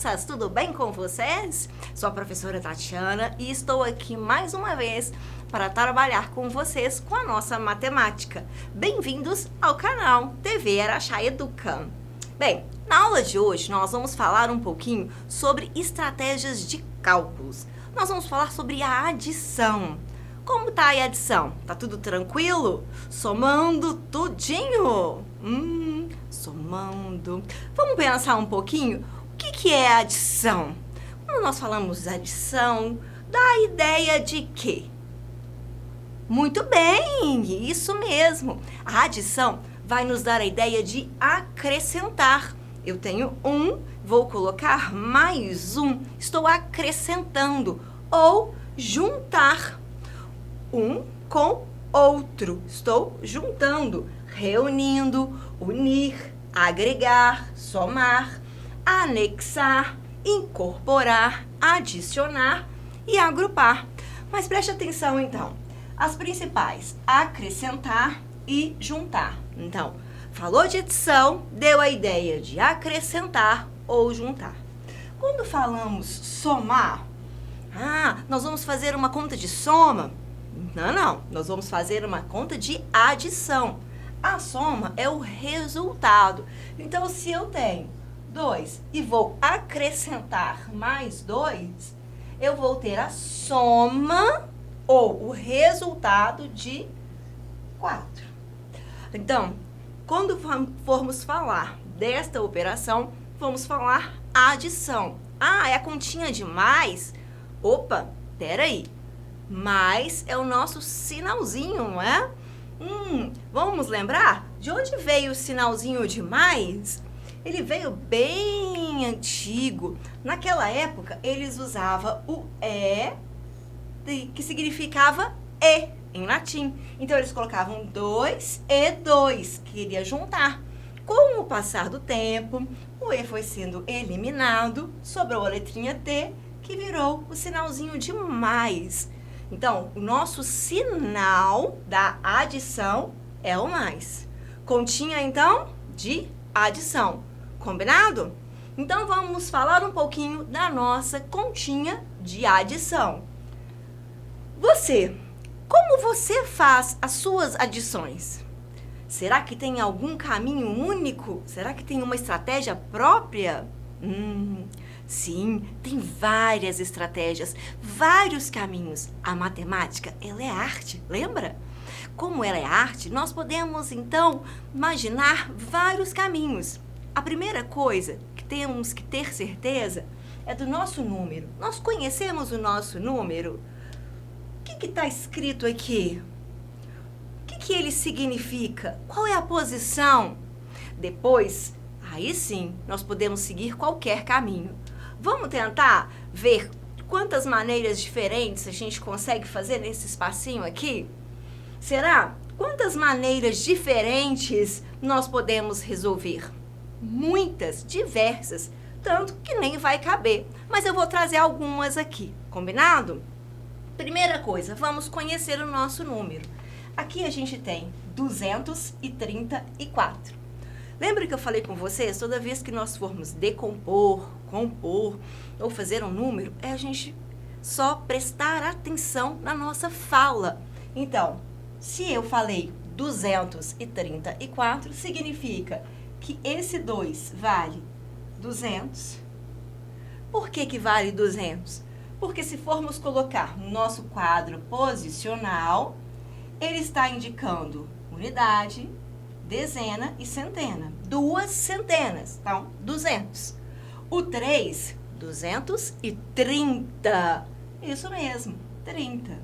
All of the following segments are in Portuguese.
crianças, tudo bem com vocês? Sou a professora Tatiana e estou aqui mais uma vez para trabalhar com vocês com a nossa matemática. Bem-vindos ao canal TV Araxá Educa. Bem, na aula de hoje nós vamos falar um pouquinho sobre estratégias de cálculos. Nós vamos falar sobre a adição. Como tá aí a adição? Tá tudo tranquilo? Somando tudinho? Somando. Vamos pensar um pouquinho? O que é adição? Quando nós falamos de adição, dá a ideia de quê? Muito bem, isso mesmo. A adição vai nos dar a ideia de acrescentar. Eu tenho um, vou colocar mais um, estou acrescentando. Ou juntar. Um com outro. Estou juntando, reunindo, unir, agregar, somar, anexar, incorporar, adicionar e agrupar. Mas preste atenção então. As principais, acrescentar e juntar. Então, falou de adição, deu a ideia de acrescentar ou juntar. Quando falamos somar, nós vamos fazer uma conta de soma? Não. Nós vamos fazer uma conta de adição. A soma é o resultado. Então, se eu tenho 2 e vou acrescentar mais 2, eu vou ter a soma ou o resultado de 4. Então, quando formos falar desta operação, vamos falar adição. É a continha de mais? Opa, peraí. Mais é o nosso sinalzinho, não é? Vamos lembrar de onde veio o sinalzinho de mais? Ele veio bem antigo. Naquela época, eles usavam o E, que significava E, em latim. Então, eles colocavam 2 e 2, que queria juntar. Com o passar do tempo, o E foi sendo eliminado, sobrou a letrinha T, que virou o sinalzinho de mais. Então, o nosso sinal da adição é o mais. Continha, então, de adição. Combinado? Então, vamos falar um pouquinho da nossa continha de adição. Como você faz as suas adições? Será que tem algum caminho único? Será que tem uma estratégia própria? Sim, tem várias estratégias, vários caminhos. A matemática, ela é arte, lembra? Como ela é arte, nós podemos, então, imaginar vários caminhos. A primeira coisa que temos que ter certeza é do nosso número. Nós conhecemos o nosso número? O que está escrito aqui? O que ele significa? Qual é a posição? Depois, aí sim, nós podemos seguir qualquer caminho. Vamos tentar ver quantas maneiras diferentes a gente consegue fazer nesse espacinho aqui? Será? Quantas maneiras diferentes nós podemos resolver? Muitas, diversas, tanto que nem vai caber. Mas eu vou trazer algumas aqui, combinado? Primeira coisa, vamos conhecer o nosso número. Aqui a gente tem 234. Lembra que eu falei com vocês, toda vez que nós formos decompor, compor ou fazer um número, é a gente só prestar atenção na nossa fala. Então, se eu falei 234, significa que esse 2 vale 200. Por que vale 200? Porque se formos colocar no nosso quadro posicional, ele está indicando unidade, dezena e centena. 2 centenas, então 200. O 3, 230. Isso mesmo, 30.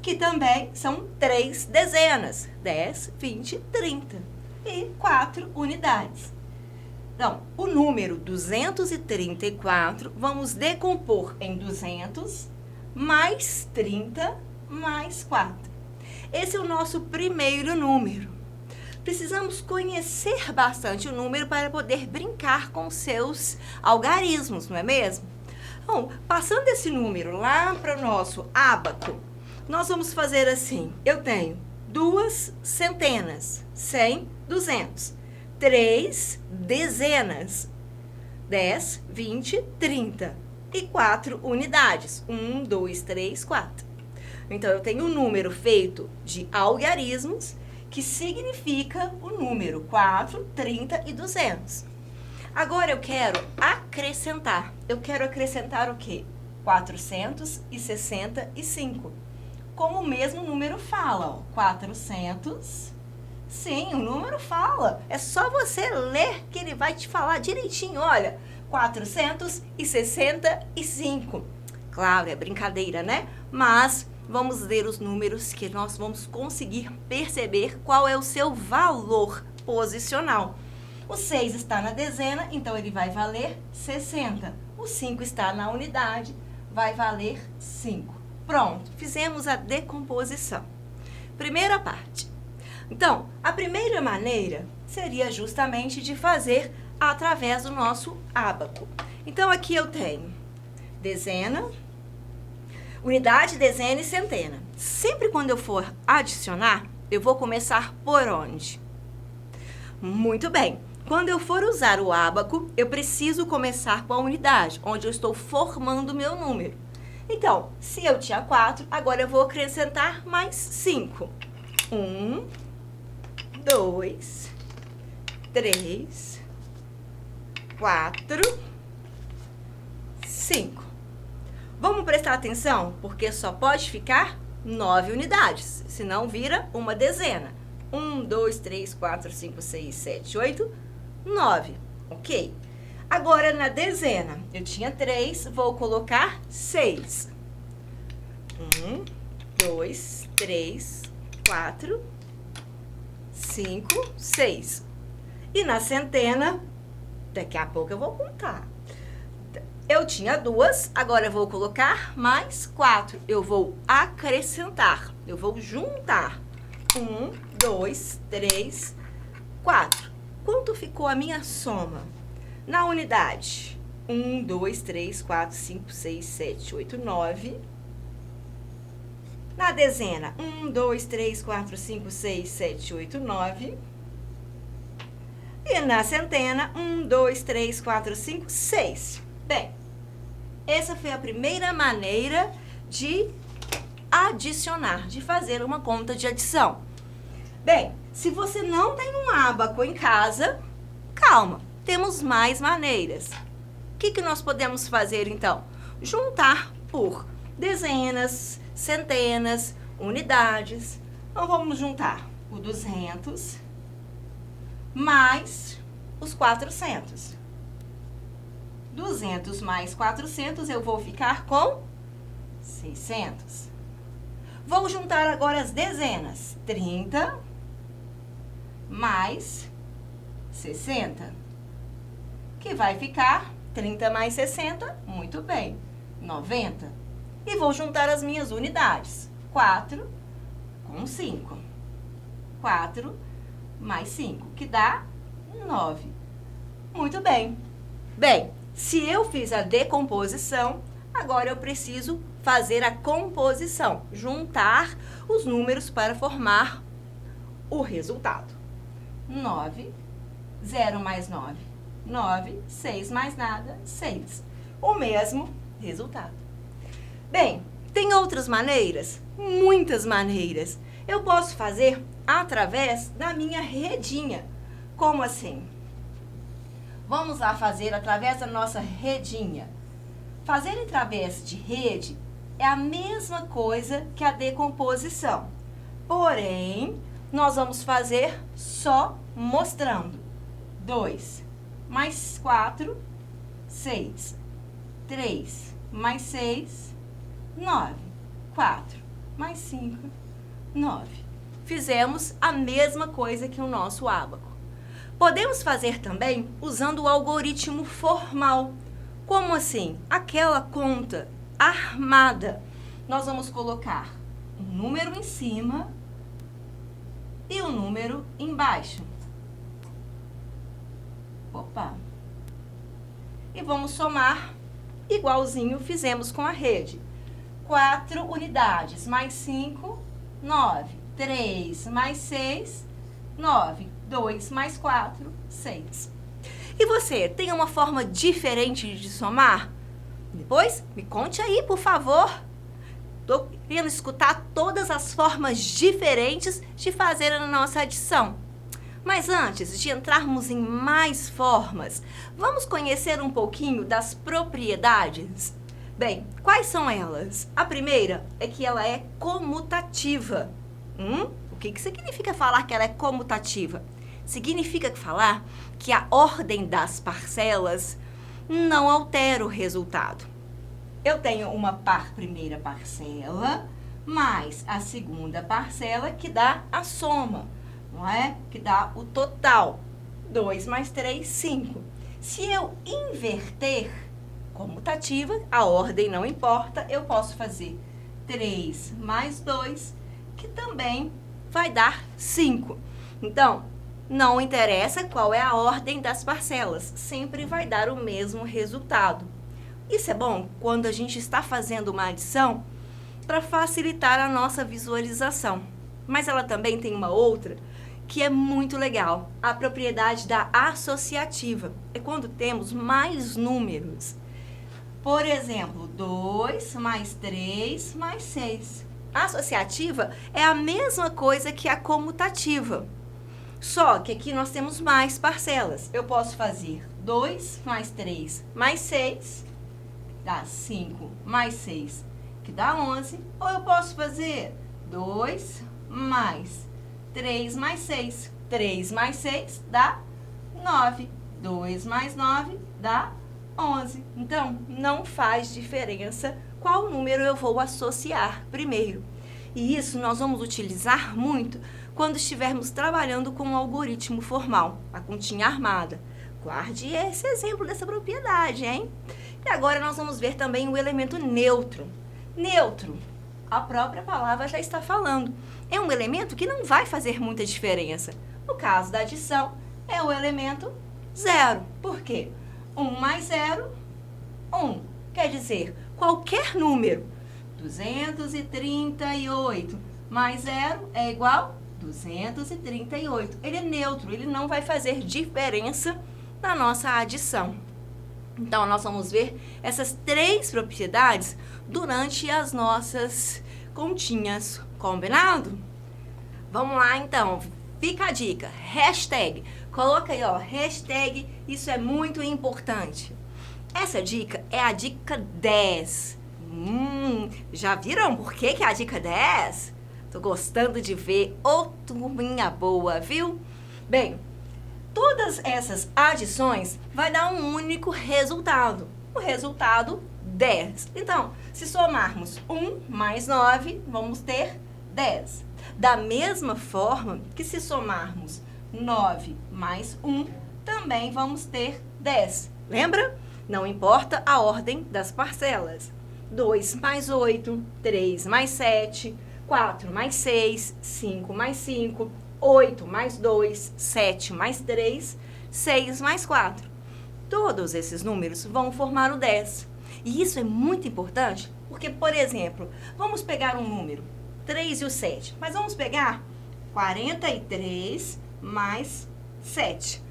Que também são 3 dezenas. 10, 20, 30. E 4 unidades. Então, o número 234, vamos decompor em 200 mais 30 mais 4. Esse é o nosso primeiro número. Precisamos conhecer bastante o número para poder brincar com seus algarismos, não é mesmo? Bom, passando esse número lá para o nosso ábaco, nós vamos fazer assim. Eu tenho 2 centenas, 100, 200. 3 dezenas, 10, 20, 30. E 4 unidades. 1, 2, 3, 4. Então, eu tenho um número feito de algarismos, que significa o número 4, 30 e 200. Agora, eu quero acrescentar. Eu quero acrescentar o quê? 465. Como o mesmo número fala, ó, 400. Sim, o número fala. É só você ler que ele vai te falar direitinho. Olha, 465. Claro, é brincadeira, né? Mas vamos ler os números que nós vamos conseguir perceber qual é o seu valor posicional. O 6 está na dezena, então ele vai valer 60. O 5 está na unidade, vai valer 5. Pronto, fizemos a decomposição. Primeira parte. Então, a primeira maneira seria justamente de fazer através do nosso ábaco. Então, aqui eu tenho dezena, unidade, dezena e centena. Sempre quando eu for adicionar, eu vou começar por onde? Muito bem. Quando eu for usar o ábaco, eu preciso começar com a unidade, onde eu estou formando o meu número. Então, se eu tinha 4, agora eu vou acrescentar mais 5. 1, 2, 3, 4, 5. Vamos prestar atenção, porque só pode ficar 9 unidades, senão vira uma dezena. 1, 2, 3, 4, 5, 6, 7, 8, 9. Ok? Agora, na dezena, eu tinha 3, vou colocar 6. 1, 2, 3, 4, 5, 6. E na centena, daqui a pouco eu vou contar. Eu tinha 2, agora eu vou colocar mais 4. Eu vou acrescentar, eu vou juntar. 1, 2, 3, 4. Quanto ficou a minha soma? Na unidade, 1, 2, 3, 4, 5, 6, 7, 8, 9. Na dezena, 1, 2, 3, 4, 5, 6, 7, 8, 9. E na centena, 1, 2, 3, 4, 5, 6. Bem, essa foi a primeira maneira de adicionar, de fazer uma conta de adição. Bem, se você não tem um ábaco em casa, calma, temos mais maneiras. O que nós podemos fazer, então? Juntar por dezenas, centenas, unidades. Então, vamos juntar o 200 mais os 400. 200 mais 400, eu vou ficar com 600. Vou juntar agora as dezenas. 30 mais 60, que vai ficar 30 mais 60, muito bem, 90. E vou juntar as minhas unidades. 4 com 5. 4 mais 5, que dá 9. Muito bem. Bem, se eu fiz a decomposição, agora eu preciso fazer a composição, juntar os números para formar o resultado. 9, 0 mais 9, 9, 6 mais nada, 6. O mesmo resultado. Bem, tem outras maneiras? Muitas maneiras. Eu posso fazer através da minha redinha. Como assim? Vamos lá fazer através da nossa redinha. Fazer através de rede é a mesma coisa que a decomposição. Porém, nós vamos fazer só mostrando. 2 mais 4, 6. 3 mais 6, 9. 4 mais 5, 9. Fizemos a mesma coisa que o nosso ábaco. Podemos fazer também usando o algoritmo formal. Como assim? Aquela conta armada. Nós vamos colocar um número em cima e um número embaixo. Opa! E vamos somar igualzinho fizemos com a rede. 4 unidades mais 5, 9. 3 mais 6, 9. 2 mais 4, 6. E você, tem uma forma diferente de somar? Depois, me conte aí, por favor. Tô querendo escutar todas as formas diferentes de fazer a nossa adição. Mas antes de entrarmos em mais formas, vamos conhecer um pouquinho das propriedades? Bem, quais são elas? A primeira é que ela é comutativa. O que significa falar que ela é comutativa? Significa falar que a ordem das parcelas não altera o resultado. Eu tenho uma primeira parcela mais a segunda parcela que dá a soma, não é? Que dá o total. 2 mais 3, 5. Se eu inverter comutativa, a ordem não importa, eu posso fazer 3 mais 2, que também vai dar 5. Então, não interessa qual é a ordem das parcelas, sempre vai dar o mesmo resultado. Isso é bom quando a gente está fazendo uma adição para facilitar a nossa visualização. Mas ela também tem uma outra que é muito legal, a propriedade da associativa. É quando temos mais números. Por exemplo, 2 mais 3 mais 6. A associativa é a mesma coisa que a comutativa. Só que aqui nós temos mais parcelas. Eu posso fazer 2 mais 3 mais 6, dá 5 mais 6, que dá 11. Ou eu posso fazer 2 mais 3 mais 6. 3 mais 6 dá 9. 2 mais 9 dá 11. Então, não faz diferença qual número eu vou associar primeiro. E isso nós vamos utilizar muito quando estivermos trabalhando com um algoritmo formal, a continha armada. Guarde esse exemplo dessa propriedade, hein? E agora nós vamos ver também o elemento neutro. Neutro, a própria palavra já está falando. É um elemento que não vai fazer muita diferença. No caso da adição, é o elemento zero. Por quê? 1 mais 0, 1. Quer dizer, qualquer número. 238 mais 0 é igual a 238. Ele é neutro, ele não vai fazer diferença na nossa adição. Então, nós vamos ver essas 3 propriedades durante as nossas continhas. Combinado? Vamos lá, então. Fica a dica. Hashtag. Coloca aí, ó. Hashtag. Isso é muito importante. Essa dica é a dica 10. Já viram por que é a dica 10? Tô gostando de ver. Ô, turminha boa, viu? Bem, todas essas adições vai dar um único resultado. O resultado 10. Então, se somarmos 1 mais 9, vamos ter 10. Da mesma forma que se somarmos 9 mais 1, também vamos ter 10. Lembra? Não importa a ordem das parcelas. 2 mais 8, 3 mais 7, 4 mais 6, 5 mais 5, 8 mais 2, 7 mais 3, 6 mais 4. Todos esses números vão formar o 10. E isso é muito importante porque, por exemplo, vamos pegar um número, 3 e o 7, mas vamos pegar 43 mais 7.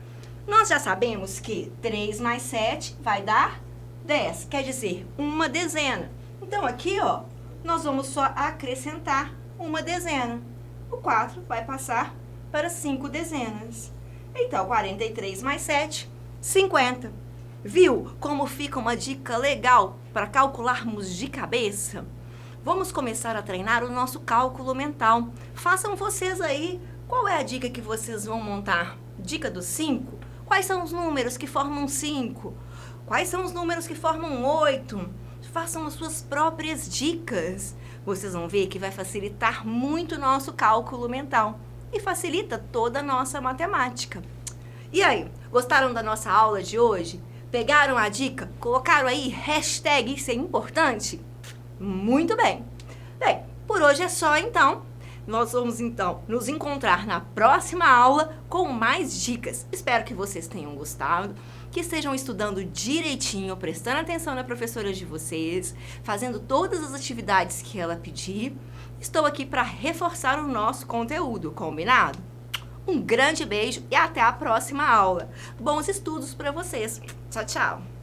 Nós já sabemos que 3 mais 7 vai dar 10, quer dizer, uma dezena. Então, aqui, ó, nós vamos só acrescentar uma dezena. O 4 vai passar para 5 dezenas. Então, 43 mais 7, 50. Viu como fica uma dica legal para calcularmos de cabeça? Vamos começar a treinar o nosso cálculo mental. Façam vocês aí. Qual é a dica que vocês vão montar? Dica do 5? Quais são os números que formam 5? Quais são os números que formam 8? Façam as suas próprias dicas. Vocês vão ver que vai facilitar muito o nosso cálculo mental e facilita toda a nossa matemática. E aí, gostaram da nossa aula de hoje? Pegaram a dica? Colocaram aí hashtag isso é importante? Muito bem. Bem, por hoje é só então. Nós vamos então nos encontrar na próxima aula com mais dicas. Espero que vocês tenham gostado, que estejam estudando direitinho, prestando atenção na professora de vocês, fazendo todas as atividades que ela pedir. Estou aqui para reforçar o nosso conteúdo, combinado? Um grande beijo e até a próxima aula. Bons estudos para vocês. Tchau, tchau.